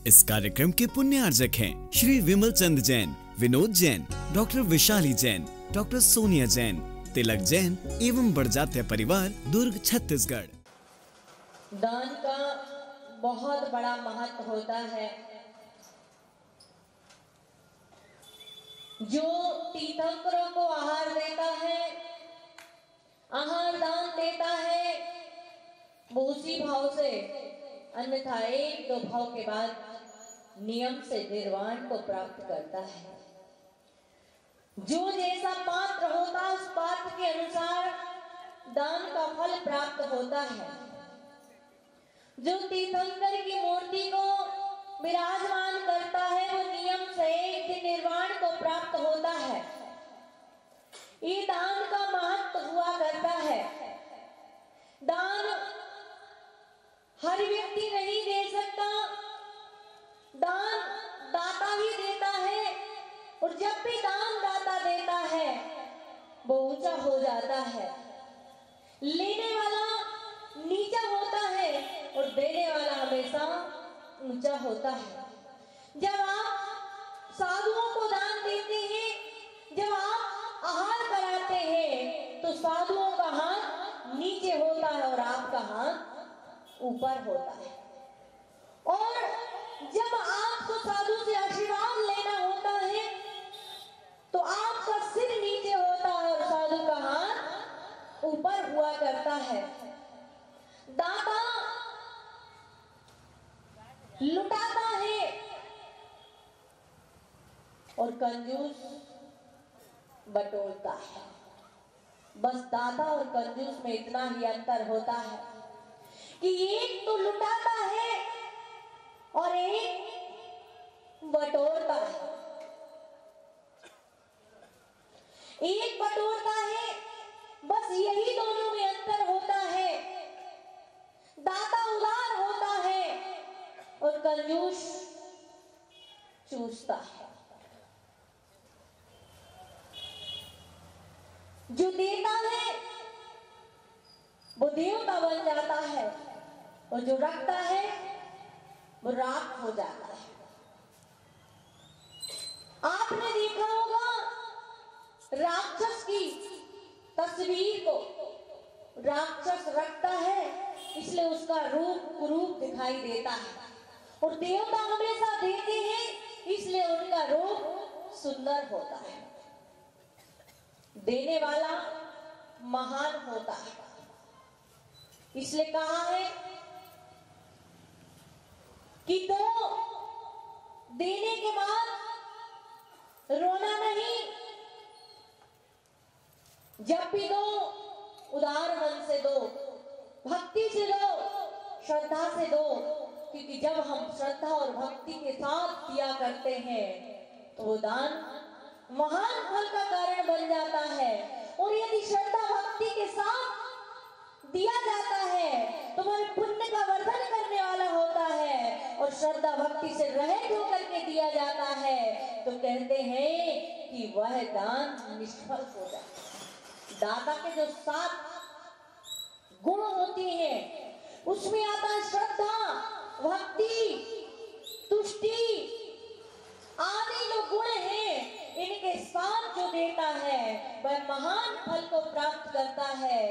इस कार्यक्रम के पुण्यार्जक हैं श्री विमल चंद जैन, विनोद जैन, डॉक्टर विशाली जैन, डॉक्टर सोनिया जैन, तिलक जैन एवं बड़जात्या परिवार, दुर्ग, छत्तीसगढ़। दान का बहुत बड़ा महत्व होता है। जो तीर्थंकरों को आहार देता है, आहार दान देता है, वो उसी भाव से, अन्यथा एक दो भाव के बाद नियम से निर्वाण को प्राप्त करता है। जो जैसा पात्र होता है उस पात्र के अनुसार दान का फल प्राप्त होता है। जो तीर्थंकर की मूर्ति को विराजमान करता है वो नियम से एक दिन निर्वाण को प्राप्त होता है। ये दान का महत्व हुआ करता है। दान हर व्यक्ति नहीं दे सकता, दान दाता ही देता है। और जब भी दान दाता देता है वो ऊंचा हो जाता है। लेने वाला नीचा होता है और देने वाला हमेशा ऊंचा होता है। जब आप साधुओं को दान देते हैं, जब आप आहार कराते हैं, तो साधुओं का हाथ नीचे होता है और आपका हाथ ऊपर होता है। और जब आपको साधु से आशीर्वाद लेना होता है तो आपका सिर नीचे होता है और साधु का हाथ ऊपर हुआ करता है। दाता लुटाता है और कंजूस बटोरता है। बस दाता और कंजूस में इतना ही अंतर होता है कि एक तो लुटाता है और एक बटोरता है। एक बटोरता है, बस यही दोनों में अंतर होता है। दाता उदार होता है और कंजूस चूसता है। जो देता है वो देवता बन जाता है और जो रखता है वो राख हो जाता है। आपने देखा होगा राक्षस की तस्वीर को, राक्षस रखता है इसलिए उसका रूप दिखाई देता है, और देवता हमेशा देते हैं इसलिए उनका रूप सुंदर होता है। देने वाला महान होता है। इसलिए कहा है कि तो देने के बाद रोना नहीं, जब भी दो उदार मन से दो, भक्ति से दो, श्रद्धा से दो। क्योंकि जब हम श्रद्धा और भक्ति के साथ दिया करते हैं तो वो दान महान फल का कारण बन जाता है। और यदि श्रद्धा भक्ति के साथ दिया जाता है तो वह पुण्य का वर्धन करने वाला होता है। और श्रद्धा भक्ति से रहित होकर के दिया जाता है तो कहते हैं कि वह दान निष्फल हो जाता है। दाता के जो 7 गुण होते हैं उसमें आता है श्रद्धा, भक्ति, तुष्टि आदि जो गुण हैं। इनके साथ जो देता है वह महान फल को प्राप्त करता है।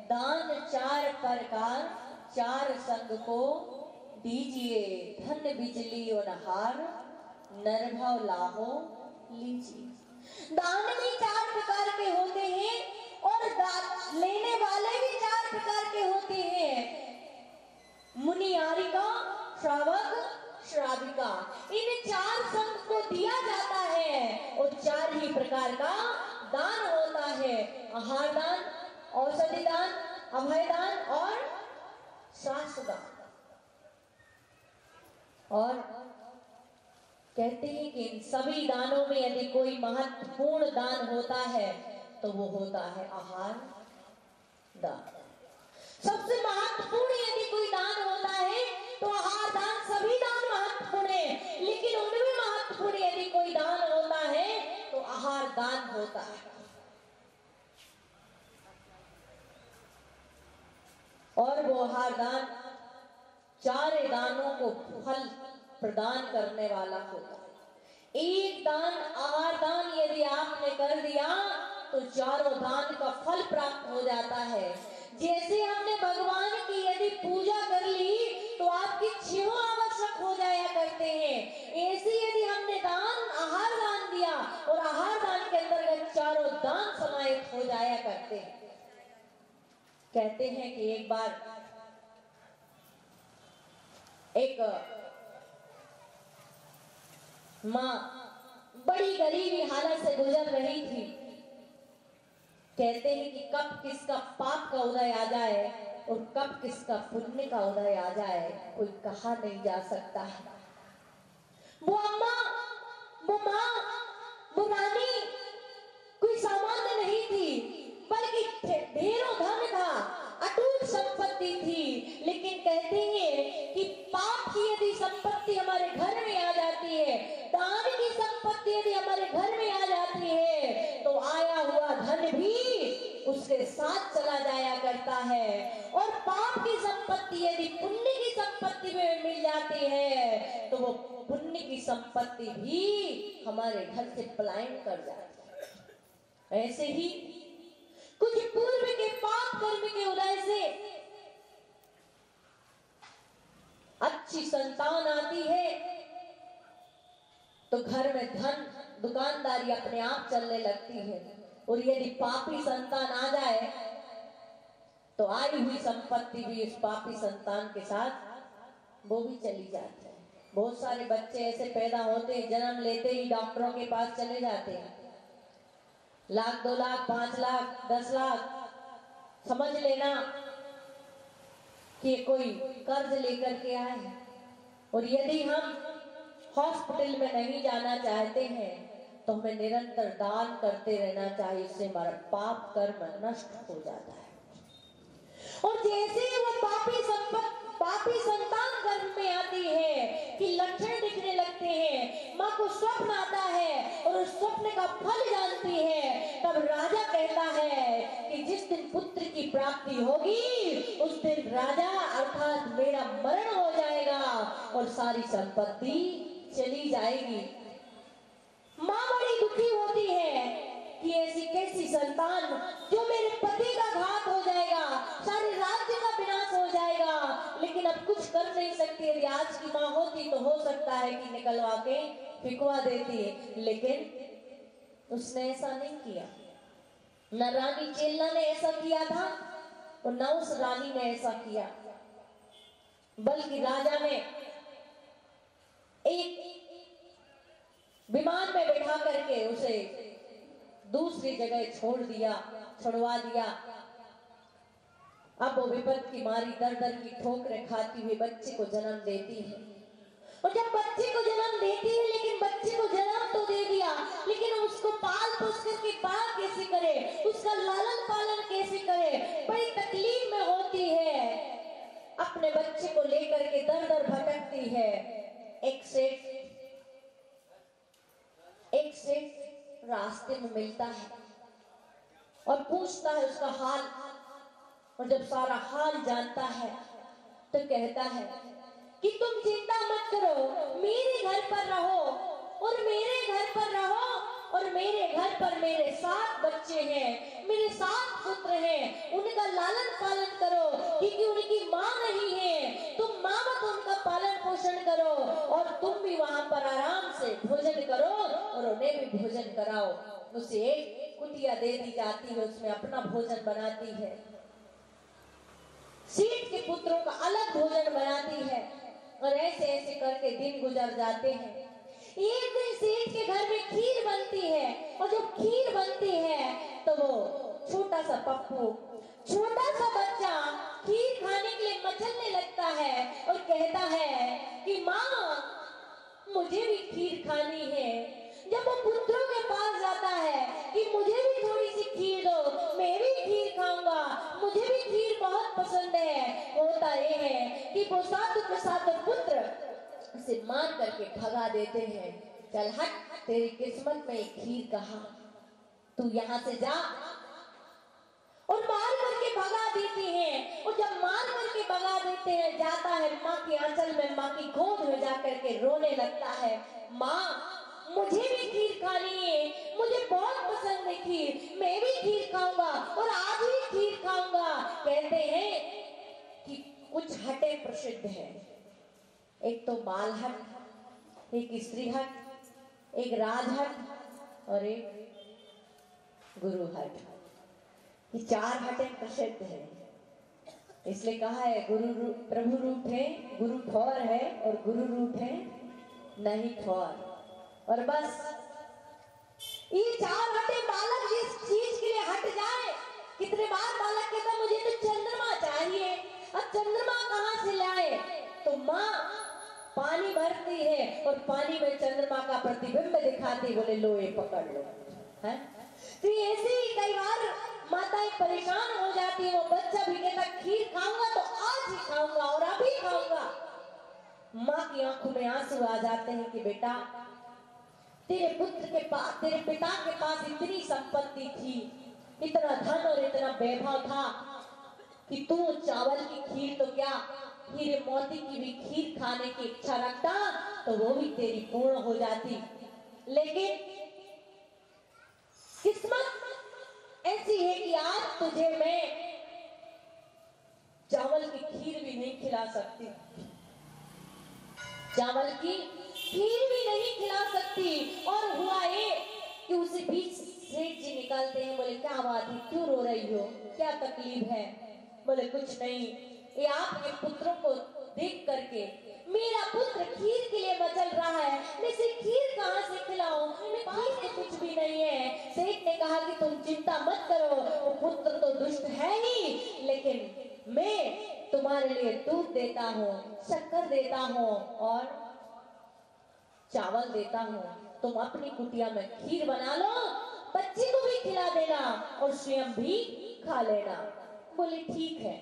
दान 4 प्रकार 4 संग को दीजिए, धन बिजली और हार, नरभाव लाहो लीजिए। दान भी 4 प्रकार के होते हैं और लेने वाले भी 4 प्रकार के होते हैं। मुनियारिका, श्रावक, श्राविका, इन 4 संघ को दिया जाता है और 4 ही प्रकार का दान होता है। आहार दान, औषधि दान, अभय दान और शास्त्र दान। और कहते हैं कि इन सभी दानों में यदि कोई महत्वपूर्ण दान होता है तो वो होता है आहार दान। सबसे महत्वपूर्ण यदि कोई दान होता है तो आहार दान। सभी दान महत्वपूर्ण है, लेकिन उनमें महत्वपूर्ण यदि कोई दान होता है तो आहार दान होता है। और वो आहार दान 4 दानों को फल प्रदान करने वाला होता है। एक दान, आहार दान यदि आपने कर दिया तो चारों दान का फल प्राप्त हो जाता है। जैसे हमने भगवान की यदि पूजा कर ली तो आपकी छह आवश्यक हो जाया करते हैं। ऐसे यदि हमने दान, आहार दान दिया और आहार दान के अंतर्गत चारों दान समाहित हो जाया करते हैं। कहते हैं कि एक बार एक माँ बड़ी गरीबी हालत से गुजर रही थी। कहते हैं कि कब किसका पाप का उदय आ जाए और कब किसका पुण्य का उदय आ जाए कोई कहा नहीं जा सकता है। वो अम्मा, वो माँ, वो रानी कोई सामान्य नहीं थी, बल्कि ढेरों धन था, अटूट संपत्ति थी। लेकिन कहते हैं कि पाप की यदि संपत्ति हमारे घर में आ जाती है, दान की संपत्ति यदि हमारे घर में आ जाती है, तो आया हुआ धन भी उसके साथ चला जाया करता है। और पाप की संपत्ति यदि पुण्य की संपत्ति में मिल जाती है तो वो पुण्य की संपत्ति भी हमारे घर से पलायन कर जाती है। ऐसे ही कुछ पूर्व के पाप कर्म के उदय से अच्छी संतान आती है तो घर में धन, दुकानदारी अपने आप चलने लगती है। और यदि पापी संतान आ जाए तो आई हुई संपत्ति भी उस पापी संतान के साथ वो भी चली जाती है। बहुत सारे बच्चे ऐसे पैदा होते हैं, जन्म लेते ही डॉक्टरों के पास चले जाते हैं। लाख, 2 लाख, 5 लाख, 10 लाख समझ लेना कि कोई कर्ज लेकर के आए हैं। और यदि हम हॉस्पिटल में नहीं जाना चाहते हैं तो हमें निरंतर दान करते रहना चाहिए, इससे हमारा पाप कर्म नष्ट हो जाता है। और जैसे वो पापी संतान गर्भ में आती है कि लक्षण दिखने लगते हैं, माँ को स्वप्न आता है और उस स्वप्न का फल जानती है, तब राजा कहता है कि जिस दिन पुत्र की प्राप्ति होगी उस दिन राजा अर्थात मेरा मरण हो जाएगा और सारी संपत्ति चली जाएगी। माँ बड़ी दुखी होती है कि ऐसी कैसी संतान जो मेरे पति का घात हो जाएगा, सारे राज्य का विनाश हो जाएगा। लेकिन अब कुछ कर नहीं सकती। यदि आज की माँ होती तो हो सकता है कि निकलवा के फिकवा देती है, लेकिन उसने ऐसा नहीं किया। न रानी चेल्ला ने ऐसा किया था और न उस रानी ने ऐसा किया, बल्कि राजा ने एक विमान में बैठा करके उसे दूसरी जगह छुड़वा दिया। अब वो विपद की मारी दर दर की ठोकरें खाती हुई बच्चे को जन्म देती है। और जब बच्चे को जन्म देती है, लेकिन बच्चे को जन्म तो दे दिया, लेकिन उसको पाल पोस करके बड़ा कैसे करे, उसका लालन पालन कैसे करे, बड़ी तकलीफ में होती है। अपने बच्चे को लेकर के दर दर भटकती है। एक सेठ रास्ते में मिलता है और पूछता है उसका हाल। और जब सारा हाल जानता है तो कहता है कि तुम चिंता मत करो, मेरे घर पर रहो और मेरे घर पर रहो और मेरे घर पर मेरे 7 बच्चे हैं, मेरे 7 पुत्र हैं, उनका लालन पालन करो, क्योंकि उनकी माँ नहीं है। तुम माँ मत उनका पालन पोषण करो और तुम भी वहां पर आराम से भोजन करो और उन्हें भी भोजन कराओ। उसे एक कुटिया दे दी जाती है, उसमें अपना भोजन बनाती है, सेठ के पुत्रों का अलग भोजन बनाती है। और ऐसे ऐसे करके दिन गुजर जाते हैं। एक दिन सेठ के घर में खीर बनती है और जब खीर बनती है तो वो छोटा सा पप्पू, छोटा सा बच्चा खीर खाने के लिए मचलने लगता है और कहता है कि माँ मुझे भी खीर खानी है। जब वो पुत्रों के पास जाता है कि मुझे भी थोड़ी सी खीर दो, मैं भी खीर खाऊंगा, मुझे भी खीर बहुत पसंद है, होता ये है कि वो 7 पुत्र उसे मार करके भगा देते हैं। चल हट, तेरी किस्मत में एक खीर कहा, तू यहाँ से जा। और मार करके भगा देती हैं, और जब मार करके भगा देते हैं जाता है माँ के आंचल में, माँ की गोद में जाकर के रोने लगता है, माँ मुझे भी खीर खानी है, मुझे बहुत पसंद है खीर, मैं भी खीर खाऊंगा और आज ही खीर खाऊंगा। कहते हैं कि कुछ हटें प्रसिद्ध है, एक तो बाल हट, एक स्त्री हट, एक राजहट और एक गुरु हट। ये 4 हटें प्रसिद्ध है, इसलिए कहा है गुरु रूप प्रभु रूप है, गुरु ठौर है और गुरु रूप है नहीं ठौर। और बस ये 4 हटें बालक जिस चीज के लिए हट जाए, कितने बार बालक कहता मुझे तो चंद्रमा चाहिए, अब चंद्रमा कहाँ से लाए, तो माँ पानी भरती है और पानी में चंद्रमा का प्रतिबिंब दिखाती, बोले लो ये पकड़ लो, है। तो ऐसे ही कई बार माताएं परेशान हो जाती है, वो बच्चा भी कहता खीर खाऊंगा तो आज ही खाऊंगा और अभी खाऊंगा। माँ की आंखों में आंसू आ जाते हैं कि बेटा तेरे पुत्र के पास, तेरे पिता के पास इतनी संपत्ति थी, इतना धन और इतना वैभव था कि तू चावल की खीर तो क्या, हीरे मोती की भी खीर खाने की इच्छा रखता तो वो भी तेरी पूर्ण हो जाती। लेकिन किस्मत ऐसी है कि आज तुझे मैं चावल की खीर भी नहीं खिला सकती, चावल की खीर भी नहीं खिला सकती। और हुआ ये कि उसे बीच सेठ जी निकालते हैं, बोले क्या बात है, क्यों रो रही हो, क्या तकलीफ है। बोले कुछ नहीं, ये आपके पुत्रों को देख करके मेरा पुत्र खीर के लिए मचल रहा है, मैं इसे खीर कहाँ से खिलाऊं, मेरे पास तो कुछ भी नहीं है। सेठ ने कहा कि तुम चिंता मत करो, वो पुत्र तो दुष्ट है ही, लेकिन मैं तुम्हारे लिए दूध देता हूँ, शक्कर देता हूँ और चावल देता हूँ, तुम अपनी कुटिया में खीर बना लो, बच्चे को भी खिला देना और स्वयं भी खा लेना। बोले ठीक है।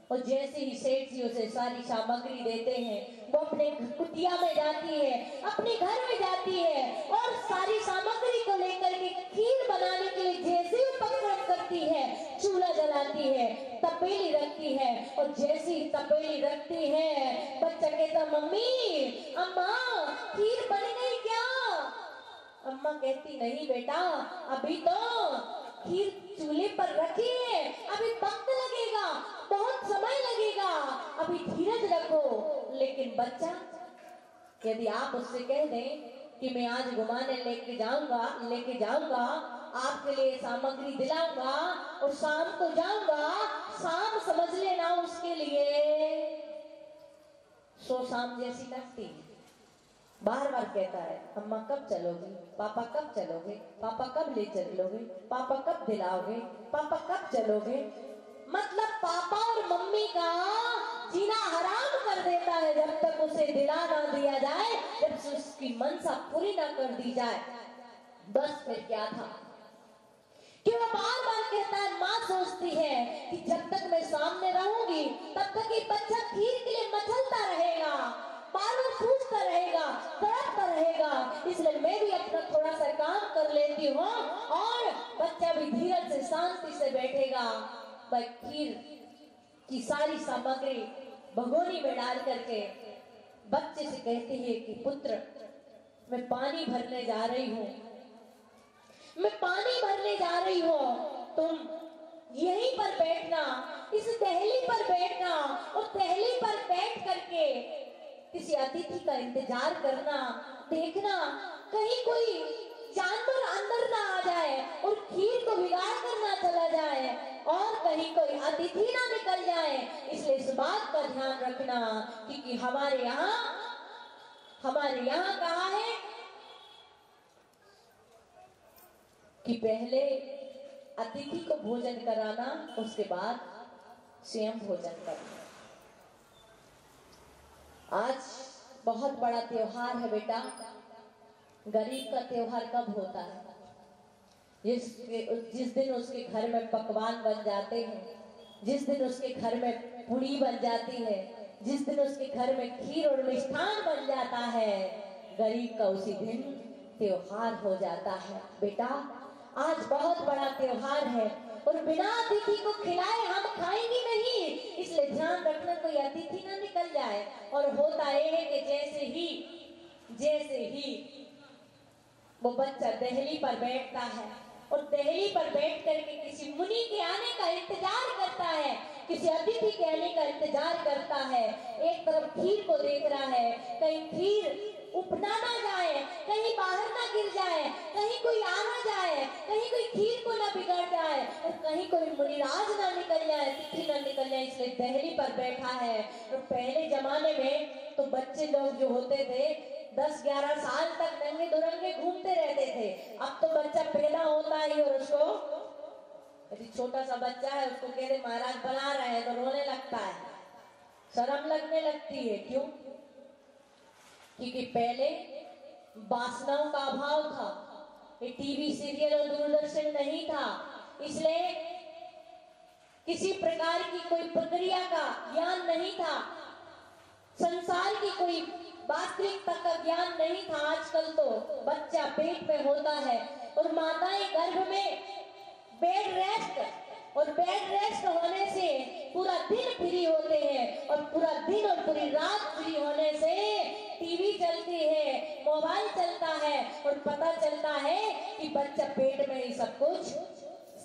और जैसे ही सेठ जी उसे सारी सामग्री देते हैं, वो अपने कुटिया में जाती है, अपने घर में जाती है और सारी सामग्री को लेकर के खीर बनाने के लिए जैसे उपक्रम करती है, चूल्हा जलाती है, तपेली रखती है, और जैसे ही तपेली रखती है बच्चा कहता मम्मी अम्मा खीर बन गई क्या। अम्मा कहती नहीं बेटा, अभी तो खीर चूल्हे पर रखी है, अभी वक्त लगेगा, बहुत समय लगेगा, अभी धीरज रखो। लेकिन बच्चा यदि आप उससे कह दें कि मैं आज घुमाने लेके जाऊंगा, आपके लिए सामग्री दिलाऊंगा और शाम को जाऊंगा, शाम समझ लेना उसके लिए सो शाम जैसी लगती। बार बार कहता है अम्मा कब चलोगे, पापा कब चलोगे, पापा कब ले चलोगे, पापा कब दिलाओगे, पापा कब चलोगे। मतलब पापा और मम्मी का जीना हराम कर देता है जब तक उसे दिला ना दिया जाए, जब से उसकी मनसा पूरी ना कर दी जाए। बस फिर क्या था कि वो बार बार कहता है, माँ सोचती है कि जब तक मैं सामने रहूंगी तब तक ये बच्चा खीर के लिए मचलता रहेगा, बार बार पूछता रहेगा, तड़पता रहेगा, इसलिए मैं भी अपना थोड़ा सा काम कर लेती हूँ और बच्चा भी धीरज से शांति से बैठेगा। वह खीर की सारी सामग्री भगोनी में डाल करके बच्चे से कहती है कि पुत्र मैं पानी भरने जा रही हूँ, मैं पानी भरने जा रही हूँ, तुम यहीं पर बैठना, इस टहली पर बैठना और टहली पर बैठ करके किसी अतिथि का इंतजार करना, देखना कहीं कोई जानवर अंदर ना आ जाए और खीर को बिगाड़ कर ना चला जाए और कहीं कोई अतिथि ना निकल जाए। इसलिए इस बात का ध्यान रखना क्योंकि हमारे यहाँ कहा है कि पहले अतिथि को भोजन कराना, उसके बाद स्वयं भोजन करना। आज बहुत बड़ा त्योहार है बेटा। गरीब का त्योहार कब होता है? जिस दिन उसके घर में पकवान बन जाते हैं, जिस दिन उसके घर में पूड़ी बन जाती है, जिस दिन उसके घर में खीर और मिष्ठान बन जाता है, गरीब का उसी दिन त्योहार हो जाता है। बेटा आज बहुत बड़ा त्योहार है और बिना अतिथि को खिलाए हम खाएंगे नहीं, इसलिए ध्यान रखना कोई अतिथि ना निकल जाए। और होता यह है कि जैसे ही वो बच्चा दहली पर बैठता है और दहली पर बैठ करके किसी मुनि के आने का इंतजार करता है, किसी अतिथि के आने का इंतजार करता है, एक तरफ खीर को देख रहा है, कहीं खीर उपना ना जाए, कहीं बाहर ना गिर जाए, कहीं कोई आ ना जाए, कहीं कोई खीर को ना बिगड़ जाए, और कहीं कोई मुनिराज ना निकल जाए, अतिथि ना निकल जाए, इसलिए दहली पर बैठा है। और पहले जमाने में तो बच्चे लोग जो होते थे 10-11 साल तक नंगे दुरंगे घूमते रहते थे। अब तो बच्चा पैदा होता है और उसको, यदि छोटा सा बच्चा है उसको कहते महाराज बना रहे हैं तो रोने लगता है, शर्म लगने लगती है। क्यों? क्योंकि पहले वासनाओं का अभाव था, ये टीवी सीरियल और दूरदर्शन नहीं था, इसलिए किसी प्रकार की कोई प्रक्रिया का ज्ञान नहीं था, संसार की कोई वास्तविकता का ज्ञान नहीं था। आजकल तो बच्चा पेट में होता है और माताएं गर्भ में बेड रेस्ट होने से पूरा दिन फ्री होते हैं, और पूरा दिन और पूरी रात फ्री होने से टीवी चलती है, मोबाइल चलता है, और पता चलता है कि बच्चा पेट में ही सब कुछ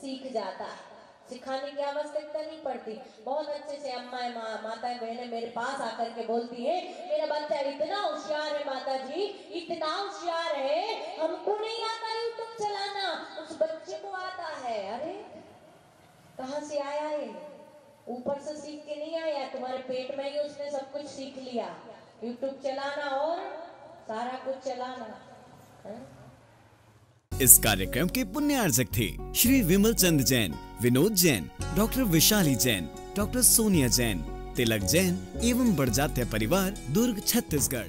सीख जाता है। सिखाने की आवश्यकता नहीं पड़ती। बहुत अच्छे से अम्माएं माताएं बहनें मेरे पास आकर के बोलती है मेरा बच्चा इतना होशियार है माता जी, इतना होशियार है, हमको नहीं आता यूट्यूब चलाना, उस बच्चे को आता है। अरे कहाँ से आया है? ऊपर से सीख के नहीं आया, तुम्हारे पेट में ही उसने सब कुछ सीख लिया, यूट्यूब चलाना और सारा कुछ चलाना है? इस कार्यक्रम के पुण्यार्जक थे श्री विमल चंद जैन, विनोद जैन, डॉक्टर विशाली जैन, डॉक्टर सोनिया जैन, तिलक जैन एवं बड़जात्या परिवार, दुर्ग, छत्तीसगढ़।